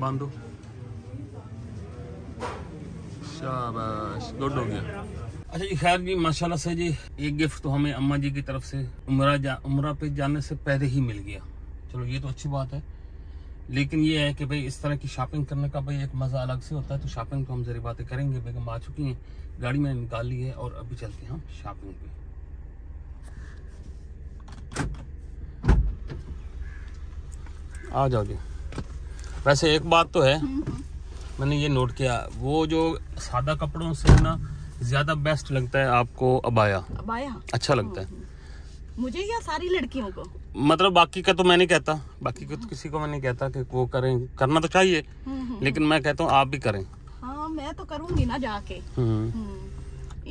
बांधो, शाबाश, गुड हो गया। अच्छा जी, खैर जी माशाल्लाह से जी एक गिफ्ट तो हमें अम्मा जी की तरफ से उम्रा पे जाने से पहले ही मिल गया। चलो ये तो अच्छी बात है, लेकिन ये है कि भाई इस तरह की शॉपिंग करने का भाई एक मज़ा अलग से होता है। तो शॉपिंग तो हम जरी बातें करेंगे, बेगम आ चुकी हैं, गाड़ी मैंने निकाल ली है और अभी चलते हैं हम शॉपिंग पे। आ जाओ जी। वैसे एक बात तो है, मैंने ये नोट किया, वो जो सादा कपड़ों से ना ज्यादा बेस्ट लगता है आपको अबाया। अबाया अच्छा लगता है मुझे या सारी लड़कियों को? मतलब बाकी का तो मैं नहीं कहता, बाकी का तो किसी को मैं नहीं कहता कि वो करें, करना तो चाहिए, लेकिन मैं कहता हूँ आप भी करें। हाँ मैं तो करूँगी ना जाके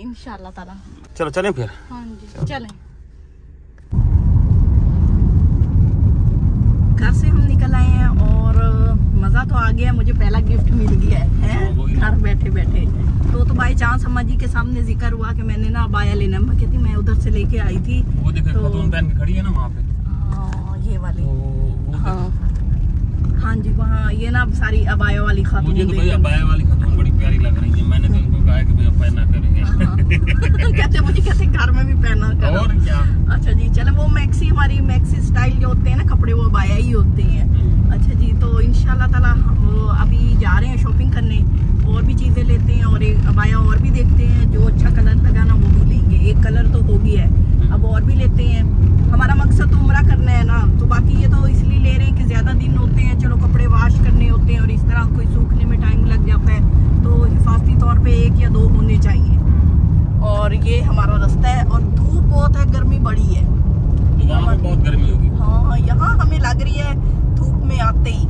इंशाल्लाह ताला। चलो चलें फिर। हाँ जी चलें। घर से हम निकल आए हैं और मजा तो आ गया, मुझे पहला गिफ्ट मिल गया है घर बैठे बैठे। तो बाई चांस अम्मा जी के सामने जिक्र हुआ कि मैंने ना अबाया लेना, मैं कहती मैं उधर से लेके आई थी। वो देखो तो खातून पहन के खड़ी है ना वहाँ पे, ये वाली। हाँ जी वहाँ ये ना सारी अबाया वाली खातून। मुझे तो भाई अबाया वाली खातून बड़ी प्यारी लग रही है, मैंने तो उनको कहा कि भैया पहना करेंगे। कहते घर में भी पहना करो। और क्या। अच्छा जी चलो, वो हमारी मैक्सी स्टाइल जो होते हैं ना कपड़े, वो अबाया ही होते हैं। अच्छा जी, तो इंशाल्लाह ताला अभी जा रहे हैं शॉपिंग करने, और भी चीजें लेते हैं और एक अबाया और भी देखते हैं, जो अच्छा कलर लगा ना वो भी लेंगे। एक कलर तो हो गया है, अब और भी लेते हैं। हमारा मकसद तो उम्रा करना है ना, तो बाकी ये तो इसलिए ले रहे हैं कि ज्यादा दिन होते हैं, चलो कपड़े वाश करने होते हैं और इस तरह कोई सूखने में टाइम लग जाता है, तो हिफाजती तौर पे 1 या 2 होने चाहिए। और ये हमारा रास्ता है और धूप बहुत है, गर्मी बड़ी है, बहुत गर्मी होगी। हाँ यहाँ हमें लग रही है धूप में आते ही।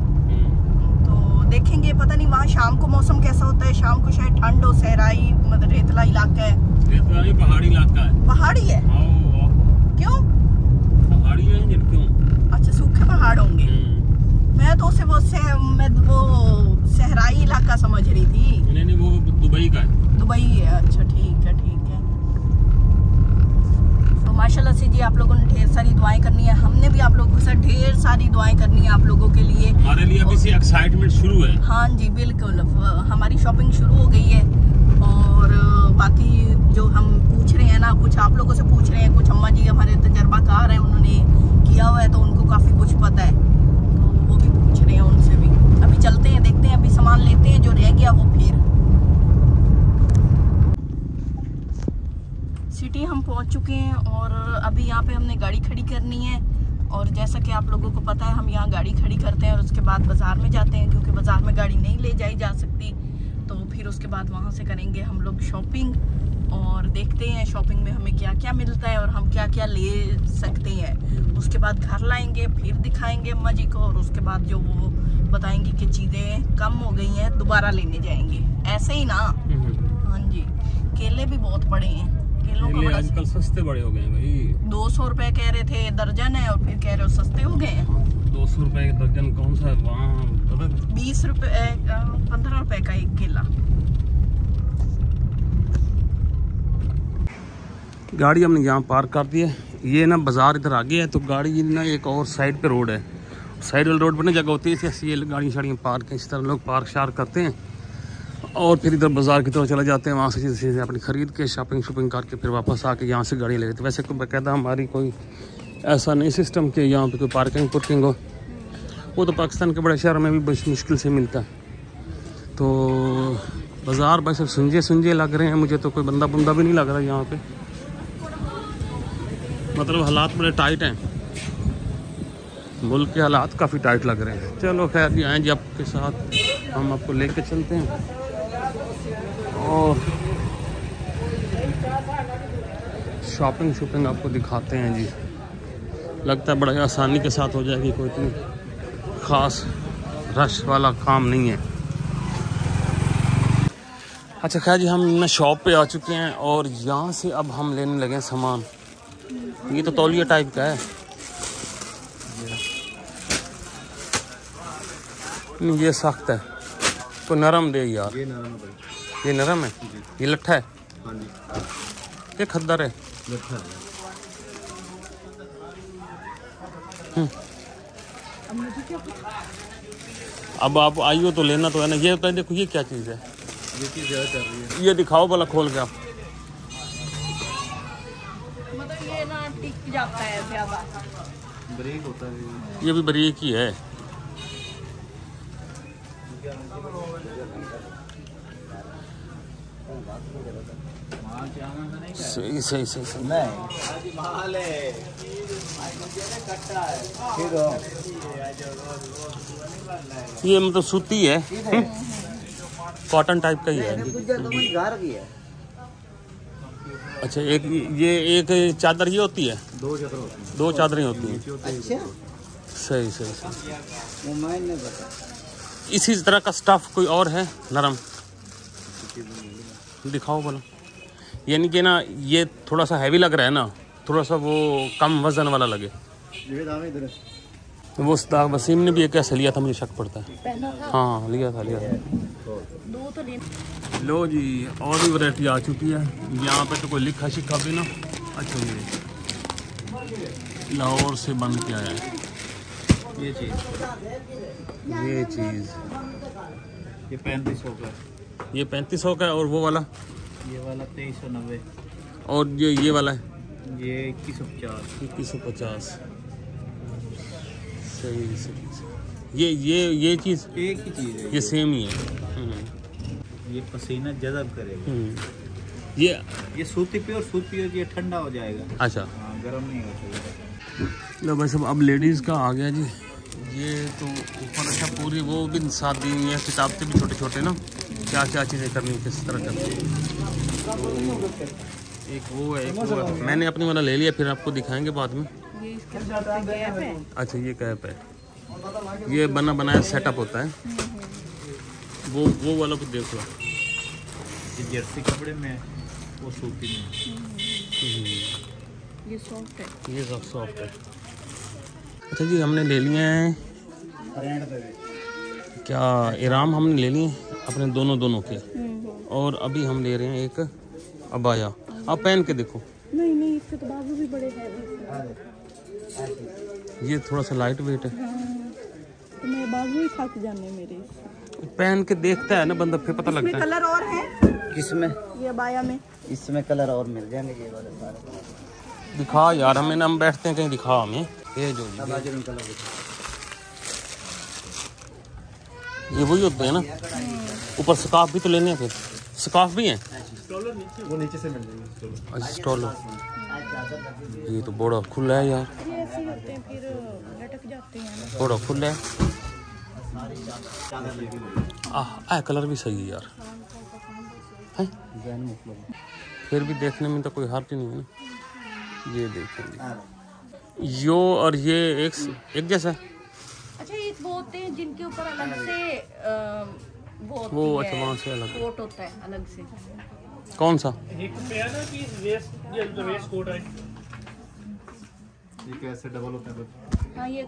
तो देखेंगे, पता नहीं वहाँ शाम को मौसम कैसा होता है। शाम को शायद ठंड हो, सहराई मतलब रेतला इलाका है। रेतला नहीं, पहाड़ी इलाका है। पहाड़ी है? क्यों पहाड़ी है? क्यों? अच्छा सूखे पहाड़ होंगे। मैं तो उसे वो सहराई इलाका समझ रही थी। नहीं वो दुबई का है। दुबई है, अच्छा ठीक है ठीक है। तो माशाल्लाह से जी आप लोगों ने ढेर सारी दुआएं करनी है, हमने भी आप लोगों से ढेर सारी दुआएं करनी है आप लोगों के लिए। हमारे लिए अभी से एक्साइटमेंट शुरू है। हाँ जी बिल्कुल, हमारी शॉपिंग शुरू हो गई है और बाकी जो हम पूछ रहे हैं ना, कुछ आप लोगों से पूछ रहे हैं, कुछ अम्मा जी हमारे तजर्बाकार हैं, उन्होंने किया हुआ है तो उनको काफ़ी कुछ पता है, तो वो भी पूछ रहे हैं उनसे भी। अभी चलते हैं, देखते हैं, अभी सामान लेते हैं, जो रह गया वो फिर। सिटी हम पहुंच चुके हैं और अभी यहाँ पे हमने गाड़ी खड़ी करनी है। और जैसा कि आप लोगों को पता है हम यहाँ गाड़ी खड़ी करते हैं और उसके बाद बाज़ार में जाते हैं, क्योंकि बाज़ार में गाड़ी नहीं ले जाई जा सकती। तो फिर उसके बाद वहाँ से करेंगे हम लोग शॉपिंग और देखते हैं शॉपिंग में हमें क्या क्या मिलता है और हम क्या क्या ले सकते हैं। उसके बाद घर लाएंगे, फिर दिखाएंगे अम्मा जी को, और उसके बाद जो वो बताएंगे कि चीज़ें कम हो गई हैं दोबारा लेने जाएंगे, ऐसे ही ना। हाँ जी, केले भी बहुत बड़े हैं, केलों का आजकल सस्ते बड़े हो गए हैं भाई। 200 रुपए कह रहे थे दर्जन है और फिर कह रहे हो सस्ते हो गए हैं। 200 रुपए के दर्जन कौन सा है वहाँ? 20 रुपए 15 रुपए का एक केला। गाड़ी हमने यहाँ पार्क कर दी है, ये ना बाजार इधर आ गया है, तो गाड़ी ना एक और साइड पे रोड है, साइड वाले रोड पर ना जगह होती है, ऐसी ये गाड़ी शाड़ियाँ पार्क इस तरह लोग पार्क शार्क करते हैं और फिर इधर बाजार की तरफ चले जाते हैं, वहाँ से चीज़ें अपनी ख़रीद के शॉपिंग करके फिर वापस आके यहाँ से गाड़ी ले लेते। वैसे कोई बाकायदा हमारी कोई ऐसा नहीं सिस्टम कि यहाँ पे कोई पार्किंग हो, वो तो पाकिस्तान के बड़े शहर में भी बड़ी मुश्किल से मिलता है। तो बाज़ार बस सुंजे लग रहे हैं, मुझे तो कोई बंदा भी नहीं लग रहा यहाँ पे, मतलब हालात बड़े टाइट हैं, मुल्क के हालात काफ़ी टाइट लग रहे हैं। चलो खैर जी, आए जी आपके साथ, हम आपको लेके चलते हैं और शॉपिंग आपको दिखाते हैं जी। लगता है बड़ा आसानी के साथ हो जाएगी, कोई इतनी ख़ास रश वाला काम नहीं है। अच्छा खैर जी, हम ना शॉप पे आ चुके हैं और यहाँ से अब हम लेने लगे हैं सामान। ये तो तौलिया टाइप का है, ये सख्त है, तो नरम दे यार। ये नरम है, ये नरम है, ये लट्ठा है। हाँ जी, ये खद्दर है, लट्ठा है। अब आप आई हो तो लेना तो है ना। ये तो देखो, ये क्या चीज़ है? ये चीज़ ज़्यादा चल रही है। ये दिखाओ भला खोल के आप। मतलब ये ना टिक जाता है ज़्यादा, ब्रेक होता है। ये भी ब्रेक ही है। सही सही सही सही। ये मतलब सूती है, कॉटन टाइप का ही है। अच्छा, एक ये एक चादर ये होती है, दो चादरें होती हैं। सही सही सही। इसी तरह का स्टफ कोई और है नरम? दिखाओ बोलो। यानी कि ना ये थोड़ा सा हैवी लग रहा है ना, थोड़ा सा वो कम वजन वाला लगे। वो उस्ताद वसीम ने भी एक ऐसे लिया था, मुझे शक पड़ता है। हाँ लिया था। दो तो लो जी, और भी वैरायटी आ चुकी है। यहाँ पे तो कोई लिखा शिखा भी ना। अच्छा, ये लाहौर से बन के आया है ये चीज़ ये चीज़। ये 3500 का। ये 3500 का है। और वो वाला? ये वाला 2390। और ये वाला है? ये 2150। 2150। सही सही। ये चीज़ एक ही चीज़ है। ये सेम ही है। ये पसीना जज़ब करेगा। ये सूती प्योर ये ठंडा हो जाएगा। अच्छा, हाँ, गर्म नहीं होता। लो भाई सब, अब लेडीज़ का आ गया जी। ये तो ऊपर अच्छा पूरी वो भी साथ दी हुई है, किताबें भी छोटे छोटे ना, क्या क्या चीज़ें करनी, किस तरह करनी। एक वो है, एक वो है। मैंने अपनी वाला ले लिया, फिर आपको दिखाएंगे बाद में। ये इसका गैप है। अच्छा, ये कैप है। ये बना बनाया सेटअप होता है। वो वाला कुछ देख लो। ये जर्सी कपड़े में, वो सूती में। ये सॉफ्ट है। ये सब सॉफ्ट है। अच्छा जी, हमने ले लिए हैं क्या इराम, हमने ले लिए अपने दोनों के। और अभी हम ले रहे हैं एक अबाया। आप पहन के देखो। नहीं, इसके तो बाजू भी बड़े हैं। ये थोड़ा सा लाइट वेट है। तो मैं बाजू ही थक जाने मेरे। पहन के देखता है ना बंदा, फिर पता लगता है। कलर और है किसमें? ये अबाया में। इसमें कलर और मिल जाएंगे। ये वाले सारे दिखा यार हमें ना, हम बैठते हैं कहीं, दिखा हमें। ये जो ये वही होते हैं ना। ऊपर स्कार्फ भी तो लेने हैं, फिर स्कार्फ भी हैं। वो नीचे से मिल जाएंगे। अच्छा, स्टॉलर। ये तो बड़ा खुला है यार। ये ऐसे होते हैं, फिर लटक जाते हैं। बड़ा खुला है। कलर भी सही है यार, है? फिर भी देखने में तो कोई हर्ज नहीं है ना। ये देखेंगे यो, और ये एक जैसा। अच्छा, ये वो होते हैं जिनके ऊपर अलग से वो अच्छा, वहाँ से अलग कोट होता है अलग से। कौन सा? ये कैसे डबल होता है? हाँ, ये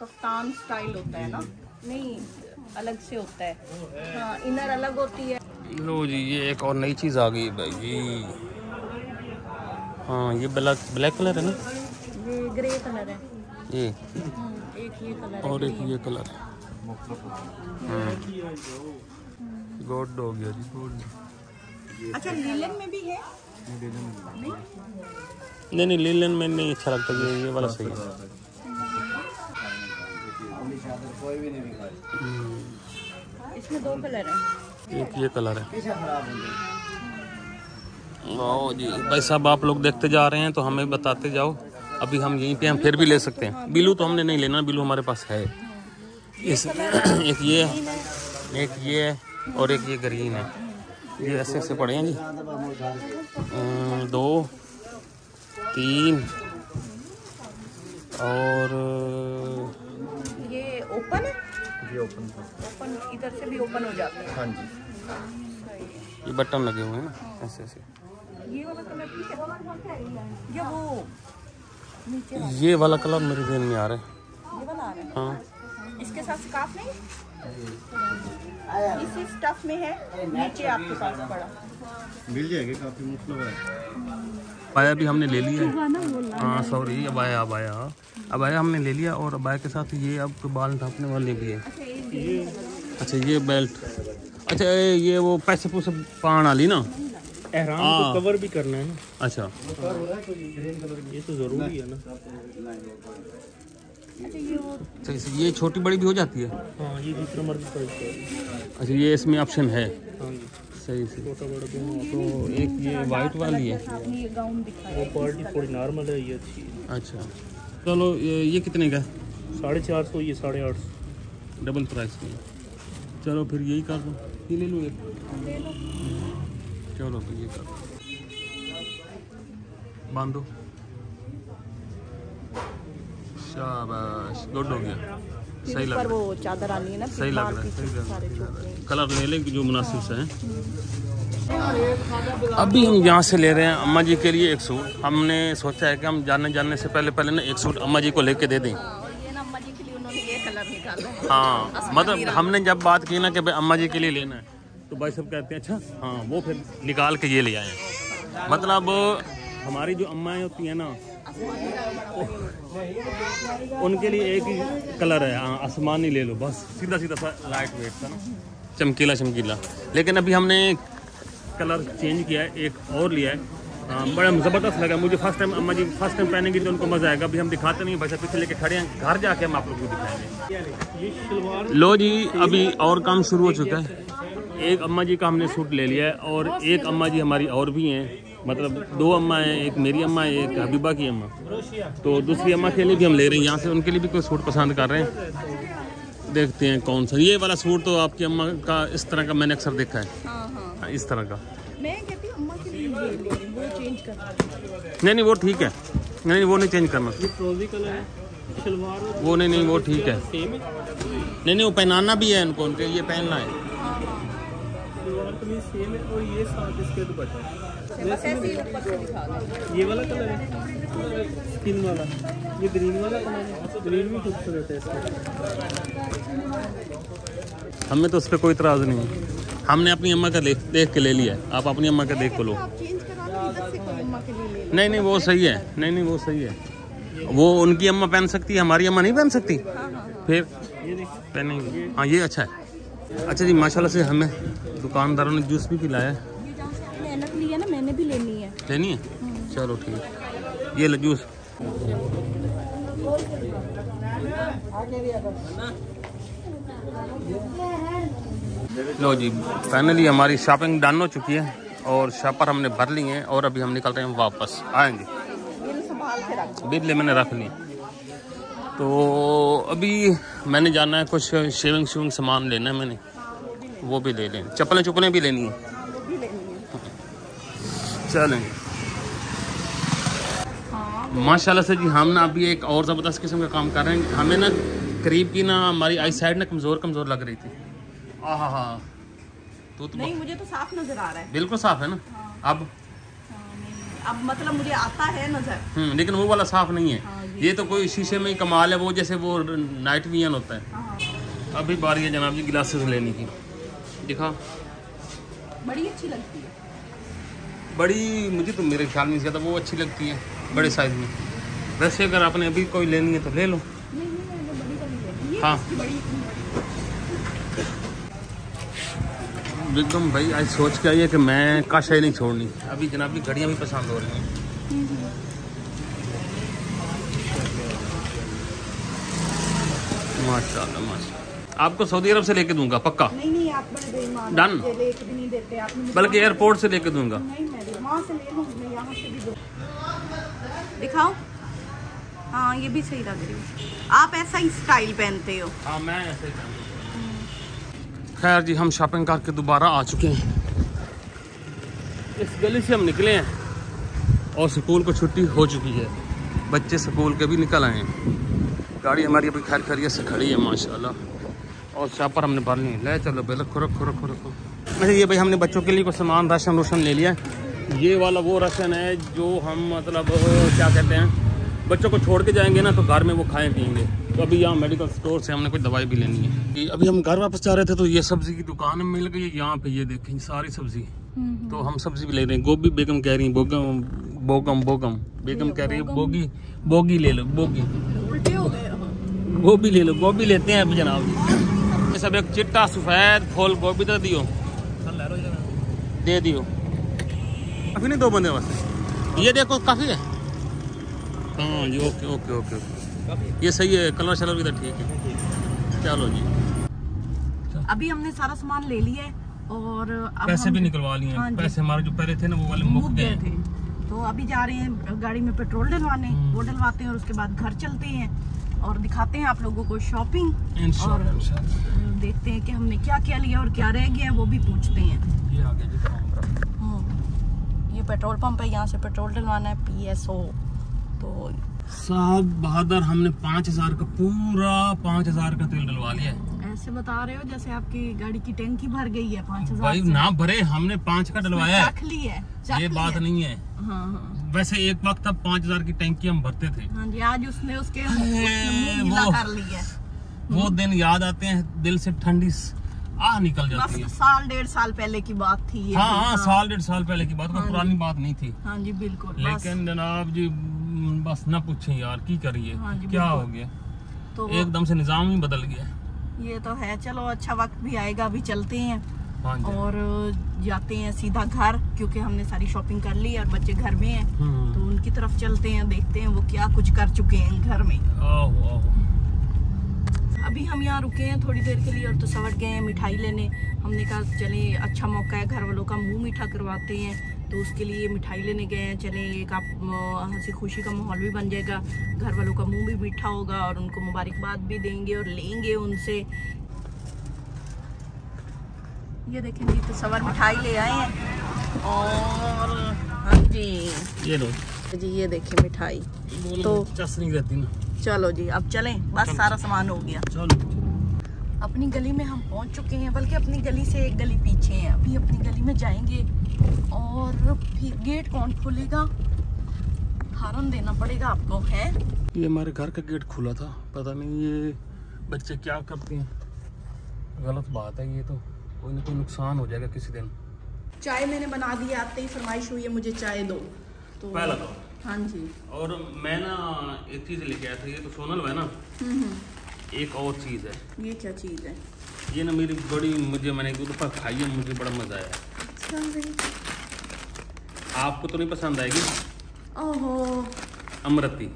कफ्तान स्टाइल होता है ना। नहीं, अलग से होता है। हाँ, इनर अलग होती है। लो जी, ये एक और नई चीज़ आ गई भाई जी। हाँ, ये ब्लैक कलर है ना। ये ग्रे कलर है। ये एक ये कलर और है, एक ये कलर है। गुड हो गया जी, गुड। अच्छा, लीलन में भी है। नहीं, लीलन में नहीं अच्छा लगता। ये वाला सही है। इसमें दो कलर है। एक ये कलर है। वाह जी भाई साहब, आप लोग देखते जा रहे हैं तो हमें बताते जाओ। अभी हम यहीं पे हम फिर भी ले सकते हैं। बिलू तो हमने नहीं लेना, बिलू हमारे पास है। इस एक ये और एक ये ग्रीन है। ये ऐसे पड़े हैं जी। 2 3 और ये ओपन है। ये ओपन इधर से भी ओपन हो जाता है। हाँ जी। ये बटन लगे हुए हैं ना, ऐसे। ये वाला कलर ठीक है या वो नीचे ये वाला कलर मेरे ध्यान में आ रहा है। ये वाला आ रहा है। हाँ, इसके साथ स्कार्फ नहीं, इसी स्टफ में है, नीचे आपके पास पड़ा मिल जाएगा, काफी मतलब है। अबाया भी हमने ले लिया है। हाँ सॉरी, अबाया हमने ले लिया, और अबाया के साथ ये अब तो बाल ढापने वाले भी है। अच्छा ये बेल्ट, अच्छा ये वो पैसे पूसे पान वाली ना, एहराम को कवर भी करना है ना। अच्छा ये तो जरूरी है ना। अच्छा ये छोटी बड़ी भी हो जाती है। हाँ ये जितना मर्जी साइज का। अच्छा ये इसमें ऑप्शन है। हाँ जी सही से। छोटा बड़ा दोनों। तो एक ये वाइट वाली है, ये गाउन दिखाया, वो क्वालिटी थोड़ी नॉर्मल है, ये अच्छी है। अच्छा चलो ये कितने का? 450, ये 850। डबल प्राइस की। चलो फिर यही कर दो, ये ले लो एक। चलो फिर ये कर दो, बांधो। शाबाश, गुड हो गया, सही लग रहा है। वो चादर आनी है ना, सही लग रहा है, सही लग रहा है। कलर ले लें जो मुनासिब से है। अभी हम यहाँ से ले रहे हैं अम्मा जी के लिए एक सूट। हमने सोचा है कि हम जाने से पहले ना एक सूट अम्मा जी को लेके दे दें। और ये ना अम्मा जी के लिए उन्होंने ये कलर निकाला है। हाँ मतलब हमने जब बात की ना कि भाई अम्मा जी के लिए लेना है, तो भाई सब कहते हैं अच्छा हाँ, वो फिर निकाल के ये ले आए। मतलब हमारी जो अम्माएँ होती हैं ना, उनके लिए एक ही कलर है, हाँ आसमानी ले लो बस, सीधा सीधा सा लाइट वेट सा ना, चमकीला। लेकिन अभी हमने कलर चेंज किया है, एक और लिया है। बड़ा ज़बरदस्त लगा मुझे। फर्स्ट टाइम अम्मा जी फर्स्ट टाइम पहनेंगी तो उनको मज़ा आएगा। अभी हम दिखाते नहीं, बच्चा पीछे लेके खड़े हैं, घर जाके हम आप लोग को दिखाएंगे। लो जी अभी और काम शुरू हो चुका है। एक अम्मा जी का हमने सूट ले लिया है, और एक अम्मा जी हमारी और भी हैं, मतलब 2 अम्मा हैं, एक मेरी अम्मा है, एक हबीबा की अम्मा। तो दूसरी अम्मा के लिए भी हम ले रहे हैं यहाँ से, उनके लिए भी कोई सूट पसंद कर रहे हैं। देखते हैं कौन सा। ये वाला सूट तो आपकी अम्मा का इस तरह का मैंने अक्सर देखा है। हाँ, इस तरह का। मैं कहती हूँ अम्मा के लिए वो चेंज करना। नहीं वो ठीक है, नहीं वो नहीं चेंज करना। ये फ्रोजी कलर है, शलवार वो नहीं वो ठीक है। सेम है। नहीं वो पहनाना भी है उनको, उनके ये पहनना है। शलवार कमीज सेम है, और ये साथ इसके दुपट्टा है। बस ऐसे ही ऊपर से दिखा दो। ये वाला कलर है, स्किन वाला। ये ग्रीन वाला कलर है, ग्रीन भी खूबसूरत है इसका। हमें तो उस पर कोई इतराज़ नहीं है। हमने अपनी अम्मा का देख के ले लिया है, आप अपनी अम्मा का देख को लो। आप चेंज करा लो इधर से, कोई अम्मा के लिए ले लो। नहीं वो सही है, नहीं वो सही है। वो उनकी अम्मा पहन सकती है, हमारी अम्मा नहीं पहन सकती। फिर पहनेंगे। हाँ ये अच्छा है। अच्छा जी माशाल्लाह से हमें दुकानदारों ने जूस भी पिलाया है। मेहनत ली है ना, मैंने भी लेनी है। चलो ठीक, ये लो जूस। लो जी फाइनली हमारी शॉपिंग डन हो चुकी है, और शॉपर हमने भर ली है, और अभी हम निकल रहे हैं वापस। आएंगे बिजली मैंने रख ली। तो अभी मैंने जाना है, कुछ शेविंग सामान लेना है मैंने, वो भी ले लें। चप्पलें भी लेनी है। चलेंगे। माशाल्लाह से जी हम ना अभी एक और ज़बरदस्त किस्म का काम कर रहे हैं। हमें ना करीब की ना हमारी आई साइड ना कमज़ोर लग रही थी। हाँ तो नहीं, मुझे तो साफ नजर आ रहा है, बिल्कुल साफ है ना। अब मतलब मुझे आता है नजर। लेकिन वो वाला साफ नहीं है। ये तो कोई शीशे में ही कमाल है, वो जैसे वो नाइट विजन होता है। अभी बारी है जनाब जी ग्लासेस लेने की। दिखा, बड़ी अच्छी लगती है। बड़ी मुझे तो मेरे ख्याल में ज़्यादा वो अच्छी लगती है बड़े साइज में। वैसे अगर आपने अभी कोई लेनी है तो ले लो। हाँ एकदम भाई आज सोच के आइए कि मैं काश नहीं छोड़नी। अभी जनाब की घड़ियाँ भी पसंद हो रही हैं। माशाल्लाह माशाल्लाह। आपको सऊदी अरब से लेके दूंगा पक्का। नहीं आप बड़े बेईमान, डन। लेके भी नहीं देते आप, बल्कि एयरपोर्ट से लेके दूंगा। नहीं मैं वहाँ से ले लूँ, मैं यहाँ से भी दूँ। दिखाओ। हाँ ये भी सही लग रही है। आप ऐसा ही स्टाइल पहनते हो। हाँ मैं ऐसे ही पहनता हूँ। खैर जी हम शॉपिंग करके दोबारा आ चुके हैं। इस गली से हम निकले हैं, और स्कूल को छुट्टी हो चुकी है। बच्चे स्कूल के भी निकल आए हैं। गाड़ी हमारी अभी खैर खैरियत से खड़ी है माशाल्लाह, और शॉपर हमने भर ली। ले चलो बेल रखो। अच्छा ये भाई हमने बच्चों के लिए कुछ सामान राशन ले लिया है। ये वाला वो राशन है जो हम मतलब क्या कहते हैं बच्चों को छोड़ के जाएंगे ना तो घर में वो खाएं पिएंगे। तो अभी यहाँ मेडिकल स्टोर से हमने कोई दवाई भी लेनी है। अभी हम घर वापस जा रहे थे तो ये सब्जी की दुकान में मिल गई यहाँ पे, ये देखें सारी सब्जी। तो हम सब्जी भी ले रहे हैं। गोभी बेगम कह रही है बोगम बेगम कह रही है बोगी ले लो, बोगी उल्टे हो गए। गोभी ले लो, गोभी लेते हैं अभी जनाब। ये सब एक चिट्टा सफेद फूल गोभी तो दियो, दे दियो। काफी नहीं, 2 बंदे बस। ये देखो काफी है। हाँ जी, ओके ओके ओके ओके, ये सही है। कलर शलर भी तो ठीक है। चलो जी, अभी हमने सारा सामान ले लिया है और अब पैसे भी निकलवा लिए हैं। हाँ, पैसे हमारे जो पहले थे ना वो वाले मुक गए थे। तो अभी जा रहे हैं गाड़ी में पेट्रोल डलवाने, वो डलवाते हैं और उसके बाद घर चलते हैं और दिखाते हैं आप लोगों को शॉपिंग, और देखते हैं कि हमने क्या क्या लिया और क्या रह गया, वो भी पूछते हैं। ये आ गया जी, ये पेट्रोल पंप है, यहाँ से पेट्रोल डलवाना है PSO। तो साहब बहादुर, हमने 5000 का पूरा 5000 का तेल डलवा लिया है। ऐसे बता रहे हो जैसे आपकी गाड़ी की टैंकी भर गई है 5000 भाई ना भरे, हमने 5 का डलवाया है। ये बात नहीं है। हाँ। वैसे एक वक्त तब 5000 की टैंकी हम भरते थे। हाँ जी, आज उसने मुंह गीला कर लिया। वो दिन याद आते हैं, दिल से ठंडी निकल जाती है। 1.5 साल पहले की बात थी ये। हाँ, 1.5 साल पहले की बात, कोई पुरानी बात नहीं थी। हाँ जी बिल्कुल। लेकिन जनाब जी बस ना पूछें यार, की करिए। हाँ क्या हो गया, तो एकदम से निजाम ही बदल गया। ये तो है। चलो अच्छा वक्त भी आएगा, अभी चलते हैं। हाँ जी। और जाते हैं सीधा घर, क्योंकि हमने सारी शॉपिंग कर ली और बच्चे घर में हैं। तो उनकी तरफ चलते हैं, देखते हैं वो क्या कुछ कर चुके हैं घर में। आहो। अभी हम यहाँ रुके हैं थोड़ी देर के लिए और तो सवट गए हैं मिठाई लेने। हमने कहा चले, अच्छा मौका है, घर वालों का मुंह मीठा करवाते हैं, तो उसके लिए मिठाई लेने गए हैं। चले, एक आप हंसी खुशी का माहौल भी बन जाएगा, घर वालों का मुंह भी मीठा होगा और उनको मुबारकबाद भी देंगे और लेंगे उनसे। ये देखें जी, तो सवर मिठाई ले आए हैं और हाँ जी, ये लो जी, ये देखिए मिठाई। तो चस्नी रहती ना। चलो जी, अब चलें, बस सारा सामान हो गया। चलो, अपनी गली में हम पहुंच चुके हैं, बल्कि अपनी गली से एक गली पीछे है। अभी अपनी गली में जाएंगे और फिर गेट कौन खोलेगा, हारन देना पड़ेगा आपको। है ये हमारे घर का गेट खुला था, पता नहीं ये बच्चे क्या करते हैं। गलत बात है ये, तो कोई ना कोई नुकसान हो जाएगा किसी दिन। चाय मैंने बना दी, आते ही फरमाइश हुई है मुझे चाय दो, तो पहला तो हाँ जी। और मैं ना एक चीज लेके आया था, ये तो सोनल है ना। एक और चीज है। ये क्या चीज है? ये ना मेरी बड़ी, मैंने एक दफा खाई है, मुझे बड़ा मजा आया। अच्छा, आपको तो नहीं पसंद आएगी। ओहो, अमृति।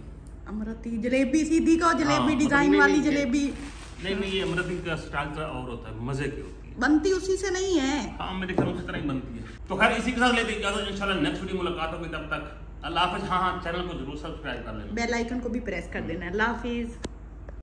अमृति जलेबी, सीधी का जलेबी, डिजाइन वाली जलेबी। नहीं, ये अमृति का स्टाइल थोड़ा और होता है, मजे की होती है। बनती उसी से नहीं है? हाँ, मेरे घर उसी तरह ही बनती है। तो खैर इसी के साथ लेते हैं, इंशाल्लाह नेक्स्ट वीडियो मुलाकात होगी, तब तक अल्लाह हाफिज। हाँ, चैनल को जरूर सब्सक्राइब कर लेना, बेल आइकन को भी प्रेस कर देना। अल्लाह हाफिज।